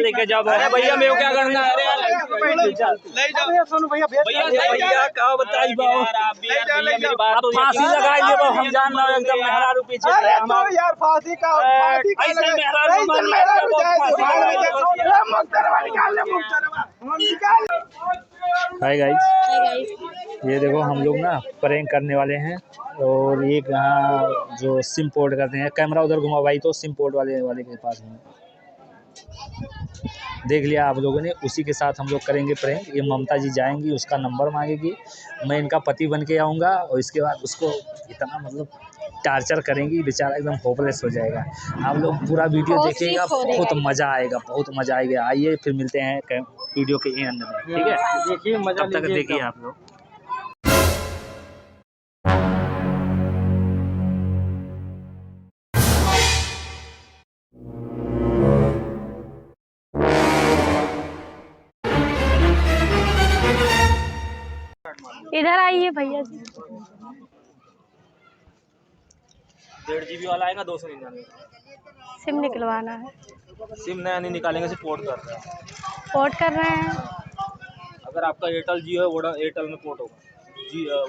लेके जाओ। अरे भैया मेरे को क्या करना है? अरे भैया क्या बताई फांसी लगाएंगे वो, हम जान रहे एकदम मेहरारू पीछे। यार फांसी का हाय गाइस, ये देखो हम लोग ना प्रैंक करने वाले हैं। और एक यहाँ जो सिम पोर्ट करते हैं, कैमरा उधर घुमा भाई, तो सिम पोर्ट वाले के पास में देख लिया आप लोगों ने। उसी के साथ हम लोग करेंगे प्रैंक। ये ममता जी जाएंगी, उसका नंबर मांगेगी, मैं इनका पति बन के आऊँगा और इसके बाद उसको इतना मतलब टार्चर करेंगी, बेचारा एकदम होपलेस हो जाएगा। आप लोग पूरा वीडियो देखिएगा, बहुत मज़ा आएगा, बहुत मज़ा आएगा। आइए फिर मिलते हैं वीडियो के एंड में, ठीक है? देखिए मजा तब तक देखिए आप लोग। इधर आइए भैया जी। 1.5 GB वाला आएगा 299। सिम निकलवाना है। सिम नया नहीं निकालेंगे, सिर्फ पोर्ट कर रहे हैं। पोर्ट कर रहे हैं। अगर आपका एयरटेल जियो है, एयरटेल में पोर्ट होगा,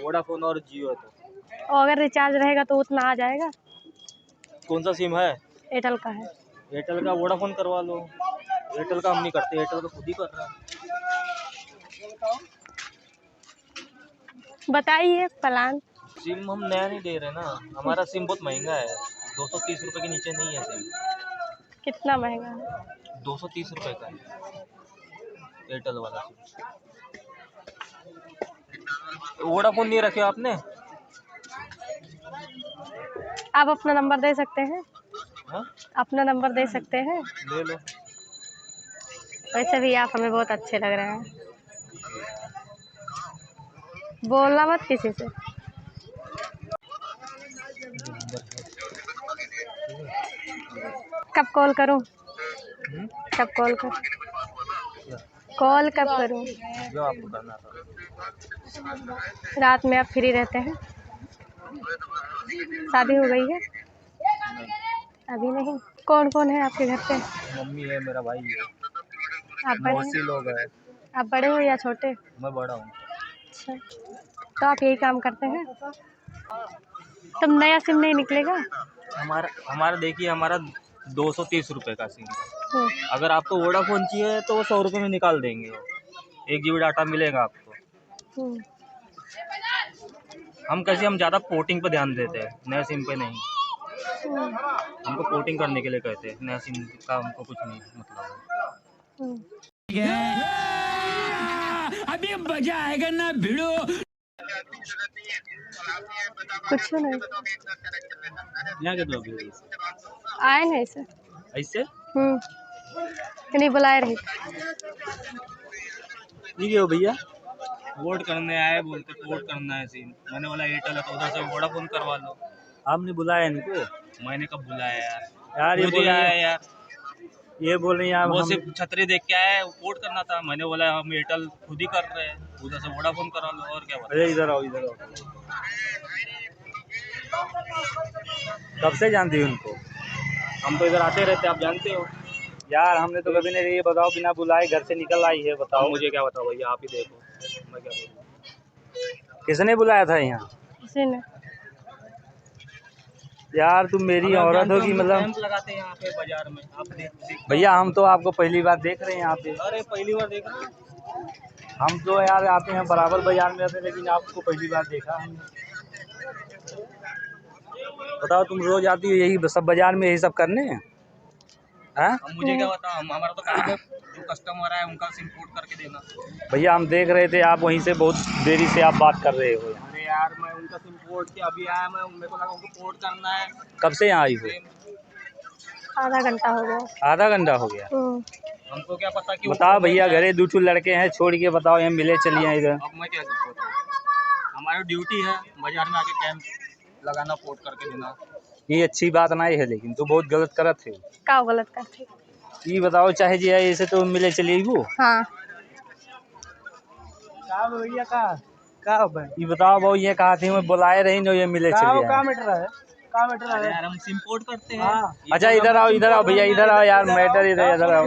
वोडाफोन और जियो है तो। और अगर रिचार्ज रहेगा तो उतना आ जाएगा। कौन सा सिम है? एयरटेल का है। एयरटेल का वोडाफोन करवा लो। एयरटेल का हम नहीं करते, एयरटेल तो खुद ही कर रहा है। बताइए प्लान। सिम हम नया नहीं दे रहे ना, हमारा सिम बहुत महंगा है, 230 रुपये के नीचे नहीं है सिम। कितना महंगा है? 230 रुपये का है एयरटेल वाला सिम। वोडाफोन नहीं रखे आपने? आप अपना नंबर दे सकते हैं? हाँ? अपना नंबर दे सकते हैं? ले लो। वैसे भी आप हमें बहुत अच्छे लग रहे हैं। बोलना मत किसी से। कब कॉल करूं? कब कॉल करूं? कॉल कब करूं? जो आपको करना था। रात में आप फ्री रहते हैं? शादी हो गई है? अभी नहीं। कौन कौन है आपके घर पे? मम्मी है, मेरा भाई है, आप बड़े बहुत से हैं? लोग हैं। आप बड़े हो या छोटे? मैं बड़ा हूँ। अच्छा, तो आप यही काम करते हैं? तब नया सिम नहीं निकलेगा? हमारा देखिए, हमारा 230 रुपये का सिम है। अगर आपको वोडाफोन चाहिए तो वो 100 रुपये में निकाल देंगे। 1 GB डाटा मिलेगा आपको। हम ज़्यादा पोर्टिंग पे ध्यान देते हैं, नया सिम पे नहीं। हमको पोर्टिंग करने के लिए कहते हैं, नया सिम का हमको कुछ नहीं मतलब है। अभी मजा आएगा ना भिड़ो। कुछ नहीं। यहाँ के दो अभी आए नहीं सर। ऐसे नहीं बुलाए रही। ठीक है भैया, वोट करने आए, बोलते वोट करना है सिम। मैंने बोला एयरटेल है तो उधर से वोडाफोन करवा लो। आपने बुलाया इनको? मैंने कब बुलाया यार ये बोल आया यार, ये बोल रही हैं वो सिर्फ छतरी देख के आए, वोट करना था। मैंने बोला हम एयरटेल खुद ही कर रहे हैं, उधर से वोडाफोन करा लो। और क्या बोला? अरे इधर आओ, इधर आओ। कब से जानती हो उनको? हम तो इधर आते रहते, आप जानते हो यार। हमने तो कभी नहीं। ये बताओ, बिना बुलाए घर से निकल आई है, बताओ। मुझे क्या बताओ भैया, आप ही देखो, मैं क्या बोलूं। किसने बुलाया था यहाँ? किसी ने। यार तुम मेरी औरत हो कि मतलब कैंप लगाते हैं यहाँ पे बाजार में, आप भैया हम तो आपको पहली बार देख रहे हैं यहाँ पे। अरे पहली बार देख रहे हैं? हम तो यार आते हैं बराबर बाजार में आते हैं, लेकिन आपको पहली बार देखा हमने। बताओ, तुम रोज आती हो यही सब बाजार में, यही सब करने हैं? मुझे क्या बताओ, हमारा तो काम है, जो कस्टमर है उनका सिम पोर्ट करके देना। भैया हम देख रहे थे, आप वहीं से बहुत देरी से आप बात कर रहे हो। अरे यार मैं उनका सिम पोर्ट के अभी आया, मेरे को लगा उनको पोर्ट करना है। कब से यहाँ आई हो? आधा घंटा हो गया। आधा घंटा हो गया? हमको क्या पता कि बताओ भैया, घरे 2 लड़के हैं, छोड़ के बताओ यहाँ मिले चलिए इधर। अब मैं क्या बताऊँ, हमारी ड्यूटी है बाजार में आके कैंप लगाना, पोर्ट करके देना। ये अच्छी बात नहीं है, लेकिन तो बहुत गलत करत है। क्या गलत करते? ये बताओ, चाहे जी ऐसे तो मिले चलिए वो। हाँ भैया का ये बताओ भाई, ये कहा थी मैं बुलाए रही नो, ये मिले चलिए। मैटर है यार, हम सिम पोर्ट करते हैं। अच्छा इधर आओ, इधर आओ भैया, इधर आओ यार, मैटर इधर आओ।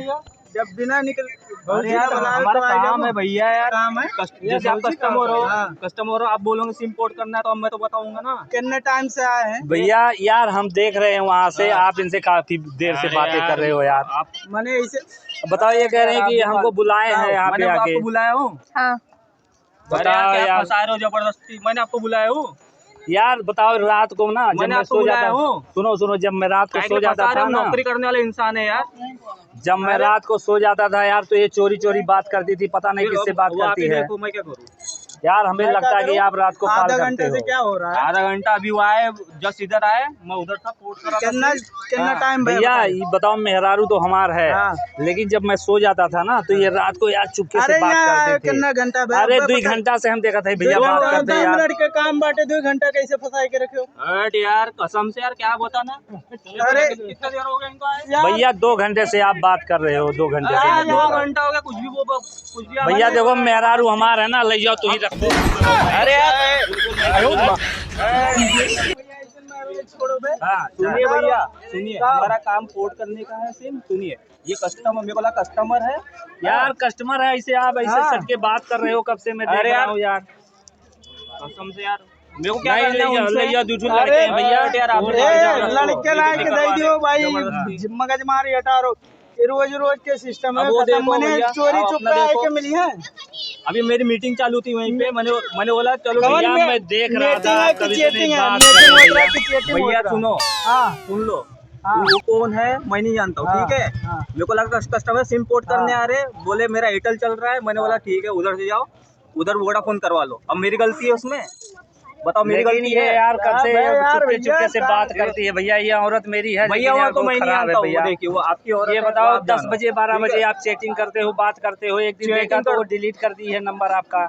जब बिना निकल अरे यार हमारा काम है भैया यार, काम है। जैसे आप कस्टमर हो, कस्टमर हो, आप बोलोगे सिम पोर्ट करना है तो अब मैं तो बताऊंगा ना। कितने टाइम से आए हैं? भैया यार हम देख रहे हैं वहाँ से, आप इनसे काफी देर से बातें कर रहे हो यार। आप मैंने इसे बताओ, ये कह रहे हैं कि हमको बुलाए हैं यहाँ पे मैंने आके। आपको बुलाया हूँ। हाँ बताओ क्या यार। फंसा रहे हो जबरदस्ती, मैंने आपको बुलाया हूँ। यार बताओ, रात को ना जब मैंने मैं आपको सो बुलाया जाता हूँ। सुनो जब मैं रात को सो जाता था ना, नौकरी करने वाले इंसान है यार। जब मैं रात को सो जाता था यार, तो ये चोरी बात करती थी, पता नहीं किससे बात वो आप करती ही है देखो, मैं क्या करूँ। यार। हमें लगता है कि आप रात को कॉल आधा करते घंटे से हो। क्या हो रहा है? आधा घंटा अभी हुआ है, जस्ट इधर आए, मैं उधर था, पोर्ट कर रहा था। कितना टाइम भैया ये बताओ, मेहरारू तो हमार है, हाँ। लेकिन जब मैं सो जाता था ना, तो ये रात को यार चुपके से बात करते थे। कितना घंटा? अरे 2 घंटा से हम देखा था भैया बात करते हैं यार। मिनट के काम बाटे 2 घंटा कैसे फंसाई के रखे हो? अरे यार कसम से यार, क्या बताना। अरे कितना देर हो गया इनको आए? भैया 2 घंटे से आप बात कर रहे हो, 2 घंटे से यार, मैं देख 2 रहा हूं। घंटा हो गया, कुछ भी आप भैया देखो, मेहरारू हमारा है ना, ले जाओ तो ही रख दो। अरे यार छोड़ो बे। हाँ, सुनिए भैया, सुनिए, हमारा काम पोर्ट करने का है सिम। सुनिए, ये कस्टमर, मेरे को कस्टमर है यार कस्टमर है, ऐसे आप ऐसे हाँ। सट के बात कर रहे हो, कब से मैं देख अरे रहा यार। हूँ यार। कसम से यार, मेरे को क्या नहीं, करना है ले उनसे? जाओ, दूसरे लड़के हैं भैया। यार आप लड़के लाए के दे दियो भाई, जबरदस्ती। मगज मारी हटा रो। रोज के सिस्टम है। अब वो देखो मैंने भैया, चोरी आप चुपका अपना आए देखो। के मिली है। अभी मेरी मीटिंग चालू थी वहीं पे, मैंने बोला चलो कवन भैया, में मैं देख रहा मीटिंग था, है कि तभी से चीटिंग नहीं है? बात मीटिंग कर हो रहा है कि चीटिंग हो भैया रहा है? सुनो, हाँ सुन लो। हाँ। वो कौन है मैं नहीं जानता हूँ, हाँ, ठीक है। हाँ। मेरे को लगा कस्टमर सिम पोर्ट करने हाँ। आ रहे, बोले मेरा एयरटेल चल रहा है। मैंने बोला ठीक है, उधर से जाओ, उधर वोडाफोन करवा लो। अब मेरी गलती है उसमें, बताओ मेरी लेकिन गलती ये है यार कब से यार चुपके भैया, से बात करती है भैया। ये औरत मेरी है, भैया। लेकिन वो यार तो बहुत मैं नहीं खराब है जानता हूँ, भैया। वो देखिए, वो आपकी औरत ये है, वो बताओ आप 10 जानो। बजे 12 ठीक है? बजे आप चैटिंग करते हो, बात करते हो, एक दिन चैटिंग देखा तो कर- वो डिलीट कर दी है नंबर आपका।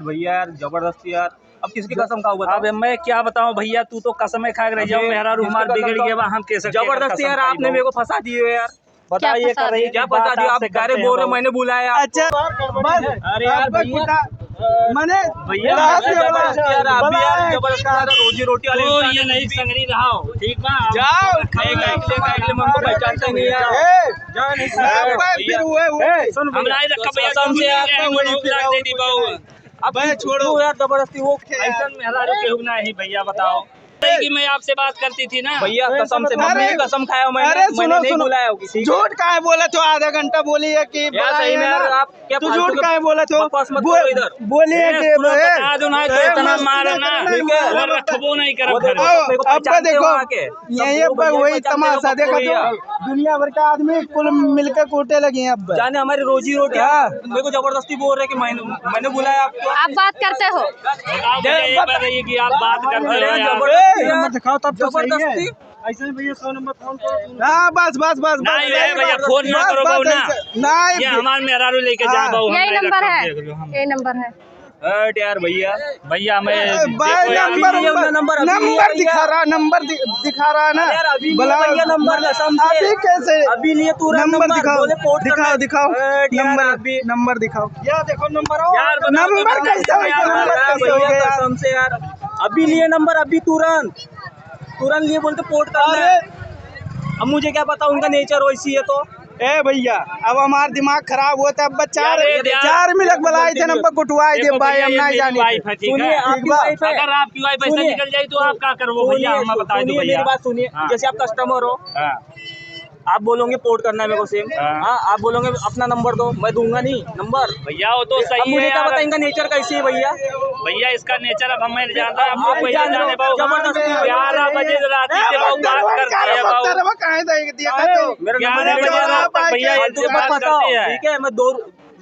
भैया यार जबरदस्ती यार, अब किसकी कसम खाऊं बताओ। अब मैं क्या बताऊं भैया, तू तो कसम खा रह जाओ, मेहरारू हमार बिगड़ गया, हम कैसे जबरदस्ती यार, आपने मेरे को फंसा दिए यार। बताओ। ये कर रही है क्या कि फंसा बात दिया आप? आपसे करते डायरेक्ट हैं बोल रहे बहुत। मैंने बुलाया आपको। अच्छा बस। अरे यार आपका भैया, कुत्ता- मैंने भैया, जबरदस्ती यार, आप भी यार बुलाया। जबरदस्ती यार, रोजी रोटी वाले तो इंसान ये हैं। नहीं संगरी रहा हो, ठीक बा। जाओ मैं उनको पहचानता ही नहीं यार। ए, जाओ नहीं फिर हुए सुन हम नहीं रखा भैया, कसम से यार, तुम वही लोग लाख दे दी बाऊ। अब भाई छोड़ो यार, जबरदस्ती वो ऐसा मेहरारू केहू नहीं भैया, बताओ कि मैं आपसे बात करती थी ना। भैया कसम से, अरे, मम्मी कसम खाया हूं अरे मैंने सुनो नहीं सुनो, बुलाया होगी, ठीक है? झूठ का है बोला तो आधा घंटा बोली है कि यार सही में यार, आप क्या तू फालतू झूठ के का है बोला तो बकवास मत करो इधर। बोली है कि बता दो ना, तो इतना मारो ना, ठीक है। और रखबो नहीं करो वो घर देखो, में। मेरे को अब पहचानते हो देखो आके। यही सब वो भैया वही पहचानते हो, तमाशा देखा भैया। तो दुनिया भर का आदमी कुल मिलकर कूटे लगे हैं अब। जाने हमारी रोजी रोटी, हाँ। मेरे को जबरदस्ती बोल रहे कि मैंने बुलाया आपको। आप बात करते हो। बताओ भैया, ये बात रही कि आप बात करते अरे हो यार। जबरदस्ती यार, नंबर दिखाओ तब तो सही है। जबरदस्ती। ऐसे भैया 100 नंबर फोन करो। हाँ बस बस बस नहीं है भैया, फोन ना करो बाऊ ना। नहीं ये हमारे मेहरारू लेके जा हाँ। बाऊ, हम यही नहीं नंबर रखा, है, देख लो हम। यही नंबर है। हट यार भैया, भैया मैं भाई देखो यार, नंबर अभी नहीं है, नंबर अभी नहीं है नंबर भैया। दिखा रहा, नंबर दिखा रहा ना। यार अभी नहीं भला है भैया नंबर, कसम से। अभी कैसे अभी लिए तुरंत नंबर दिखाओ, बोले पोर्ट करना दिखाओ है। दिखाओ हट यार, नंबर अभी नंबर दिखाओ। यार देखो नंबर हो यार बताओ तो नंबर बताओ कैसे हो गया, यार, नंबर यार कैसे हो भैया गया? कसम से यार, अभी लिए नंबर, अभी तुरंत लिए बोलते पोर्ट करना अरे है। अब मुझे क्या पता उनका नेचर वैसी है तो। ए भैया, अब हमारा दिमाग खराब होता है। अब चार यार, ये चार मिलक बुलाए थे नंबर कुटवाए थे देखो भाई, भैया, हम ये नहीं मेरी जाने वाइफ है, ठीक सुनिए है। आपकी वाइफ है, अगर आपकी वाइफ ऐसे सुनिए, निकल जाए तो आप क्या करोगे भैया, हम बता दो सुनिए भैया। मेरी बात सुनिए। हाँ। जैसे आप कस्टमर हो, हाँ। आप बोलोगे पोर्ट करना है मेरे को सिम। हाँ। हाँ, आप बोलोगे अपना नंबर दो, मैं दूंगा नहीं नंबर। भैया वो तो अब सही है मुझे क्या यार। पता इनका नेचर कैसी है भैया। भैया इसका नेचर अब हमें जानता है, आपको आप भैया जान लो, जाने बाऊ। जबरदस्ती 11 बजे रात से बाऊ बात करती है बाऊ। मेरा 11 नंबर बजे रात तक भैया ये फालतू के बात मत फंसाओ, करती है। ठीक है। मैं दो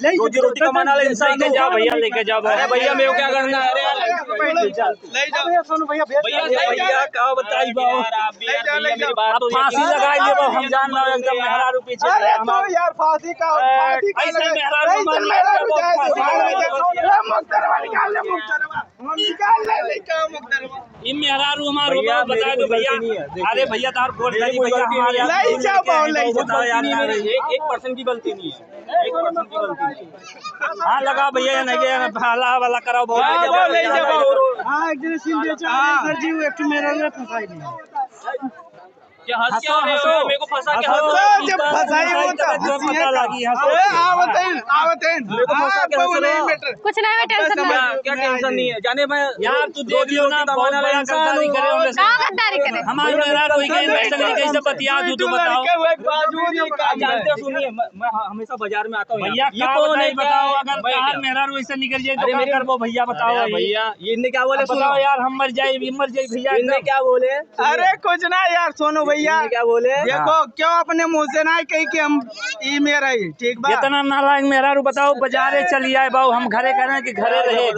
रोजी रोटी कमाने वाला इंसान लेके हूँ। जाओ भैया, लेके जाओ। अरे भैया मेरे को क्या करना है? अरे यार भैया क्या बताई बाऊ। अब फांसी लगाई ले बाऊ, हम जान रहे हैं एकदम मेहरारू पीछे अरे है हमारा। तो यार फांसी का फांसी का ऐसे लगा- मेहरारू ऐसे मान मेहरारू लिया, जाए तो फांसी भाग लगा ले दिया। जाओ। मुक्तरवा निकाल ले, मुक्तरवा हम निकाल ले क्या मुक्तरवा। ये मेहरारू हमारे भैया, बता मेरी दो कोई भैया। गलती नहीं है, देखिए। अरे भैया तार गोड़ मेरी लगी कोई भैया, गलती हमारे नहीं है। यहाँ ले जाओ बाऊ, ले जाओ। बताओ यार ना रही। एक पर्सन की गलती नहीं है, 1% की गलती नहीं है। हाँ लगा भैया, नहीं गया भाला वाला कराओ बहुत हाँ, भैया, वो ले भैया, जाओ। भैया। हाँ एक दिन सिम बेचा सर जी, एक तो मेरा में फंसाई नहीं। क्या हंस क्या रहे हो? मेरे को फंसा के हंस रहे हो? जब फंसाई वो तो पता लगी हंसो। आवत है मेरे को फंसा के हंस रहे हो? कुछ नहीं, मैं टेंशन नहीं। क्या टेंशन नहीं है? जाने मैं यार तू देख लियो ना, बहुत बड़ा गद्दारी करे होंगे सब। कहाँ गद्दारी करे? हमारी मेहरान हुई गई इन्वेस्टर कैसे बतिया तू तो बताओ जानते हो, सुनिए मैं हमेशा बाजार में आता हूँ। भैया ये क्या कौन है? बताइए, बताओ अगर कार मेहरान हुई से निकल जाए तो अरे क्या मेरे- करबो भैया बताओ अरे भैया ये इनने क्या बोले? बताओ यार, हम मर जाए भैया इनने एकदम। क्या बोले? अरे कुछ ना यार, सोनू भैया इनने क्या बोले? देखो क्यों अपने मुंह से ना कही कि हम ई मेरा ही ठीक बा। इतना नालायक मेहरारू बताओ, बाजारे चली आए बाबू, हम घरे कह रहे हैं कि घरे रहे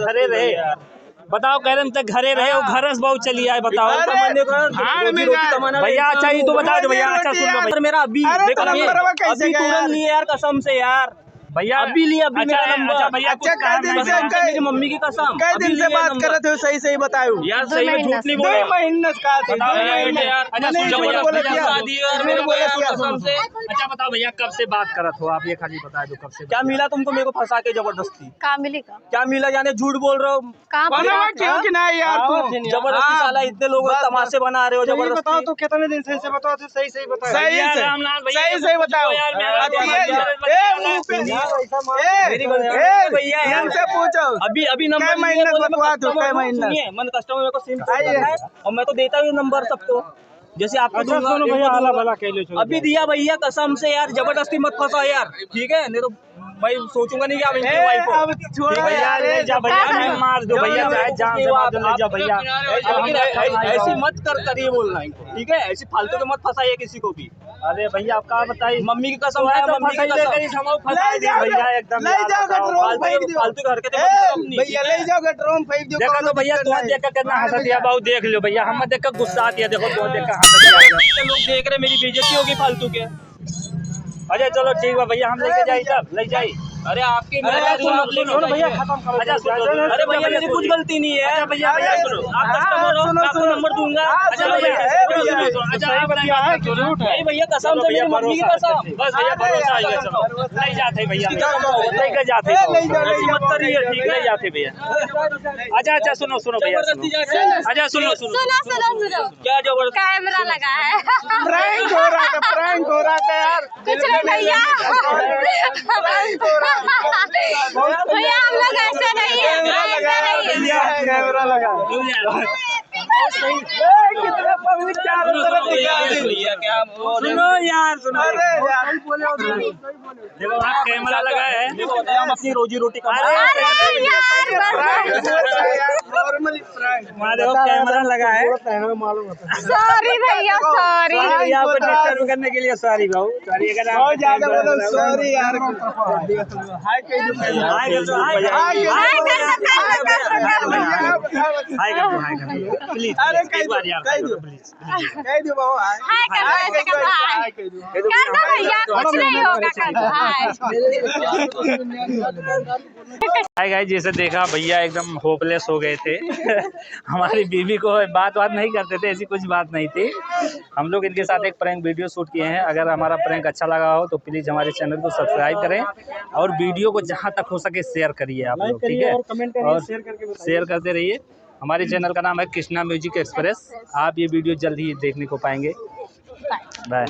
बताओ, कह रहे हैं तक घरे रहे और घरस बहु चली आए बताओ। अरे, भाड़ में रोटी ना। कमाना भैया अच्छा ही तो बता दो भैया, अच्छा सुन लो यार, मेरा अभी अरे देखो तो ये, नंबर कैसे अभी गया तुरंत यार? लिए यार, कसम से यार भैया अभी लिए, अभी मेरा नंबर। अच्छा भैया अच्छा, कुछ काम कई दिन नहीं से करना। कई- मेरी मम्मी की कसम कई अभी दिन से लिए बात नंबर। करते हो, सही बताओ यार सही में झूठ नहीं बोल 2 महीने का थी, बताओ 2 भैया, महीने यार, अच्छा मैंने सुन लो झूठ भैया, बोला भैया क्या? शादी है और झूठ मेरे को बोला यार क्या? कसम से। अच्छा बताओ भैया कब से बात करत हो आप, ये खाली बता दो कब से क्या मिला तुमको मेरे को फंसा के जबरदस्ती? कहाँ मिलेगा? क्या मिला? जाने झूठ बोल रहे हो कहाँ बना हुआ क्यों कि नहीं यार तू? जबरदस्ती। साला इतने लोग तमाशे बना रहे हो जबरदस्ती। तो कितने दिन से बताओ, तो सही बताओ। सही भैया, से रामलाल भैया, सही बताओ यार, मेरा अब ये- भैया, ए, मुंह पे- मेरी गलती ए, नहीं है भैया यार। इनसे पूछो अभी नंबर कै लिए महीने बोले, मैं बतवा दूं, कस्टमर कै को- महीने? सुनिए, मैंने कस्टमर मेरे को सिम आइए। है और मैं तो देता हूँ नंबर सबको, जैसे आपको दूंगा, इनको दूंगा। अभी दिया भैया कसम से यार, जबरदस्ती मत फंसा यार, ठीक है? नहीं तो मैं सोचूंगा नहीं कि आप इनकी वाइफ हो। अब छोड़ो भैया यार, ले जा भैया, क्या नहीं मार दो भैया, चाहे जान से मार दो, ले जा भैया। लेकिन ऐसी मत करिए बोलना इनको, ठीक है? ऐसी फालतू के मत फंसाइए किसी को भी। अरे भैया आप कहा बताइए, मम्मी की कसम है, मम्मी की कसम। फंसाई दी भैया एकदम ले यार, जाओ बताओ। गटरों फेंक दियो। फालतू की हरकतें ए, मत करो अपनी, भैया ले जाओ गटरों फेंक दियो। देखो तो भैया कौनो तो दिक्कत देख कर कितना नहीं। हंस दिया बाबू, देख लो भैया, हम देख कर गुस्सा आती है, देखो तो देख कर हंस दिया। इतने लोग देख रहे, मेरी बेइज्जती होगी फालतू के। अच्छा चलो ठीक है भैया, हम लेके जाए तब ले जाए। अरे आपकी अरे सुनो भैया, खत्म करो। अच्छा सुनो, अरे भैया मेरी कुछ गलती नहीं है। अच्छा भैया भैया सुनो, आप कस्टमर हो, मैं आपको नंबर दूंगा। अच्छा भैया, अच्छा आप नहीं बात करो, झूठ है। नहीं भैया कसम से, मेरी मम्मी की कसम। बस भैया भरोसा आ गया, चलो नहीं जाते भैया, लेके जाते ले जाओ, ले ऐसी मत जाओ। करिए, ठीक नहीं जाते भैया। अच्छा सुनो भैया, जबरदस्ती सुनो। जाके अच्छा सुनो सुनो क्या जबरदस्ती? कैमरा लगा है। प्रैंक हो रहा था, प्रैंक हो रहा था यार। कुछ नहीं भैया, भैया हम लोग ऐसे नहीं है, ऐसे नहीं है। कैमरा लगा। कितना पब्लिक चारों तरफ दिखा रही है। भैया क्या सुनो यार, सुनो अरे यार, देखो आप कैमरा लगा है, देखो बताइए, हम अपनी रोजी रोटी कमा अरे रहे हैं। अरे यार, नॉर्मली प्रैंक। वहाँ देखो कैमरा लगा है। सॉरी भैया, सॉरी। भैया आपको डिस्टर्ब करने के लिए सॉरी भाऊ, सॉरी अगर बहुत ज्यादा बोलो, सॉरी यार। हाय कह दो, हाय कर दो, हाय प्लीज, अरे एक बार यार कह दो, प्लीज। कह दो बाबू, हाय हाय कर दो, ऐसे कर दो, हाय। हाय कह दो। कर दो भैया, कुछ नहीं होगा, कर दो हाय। हाय गाइस, जैसे देखा भैया एकदम होपलेस हो गए थे। हमारी बीवी को बात नहीं करते थे, ऐसी कुछ बात नहीं थी। हम लोग इनके साथ एक प्रैंक वीडियो शूट किए हैं। अगर हमारा प्रैंक अच्छा लगा हो तो प्लीज़ हमारे चैनल को सब्सक्राइब करें और वीडियो को जहां तक हो सके शेयर करिए आप लोग, ठीक है? और शेयर करते रहिए। हमारे चैनल का नाम है कृष्णा म्यूजिक एक्सप्रेस। आप ये वीडियो जल्द ही देखने को पाएंगे। बाय।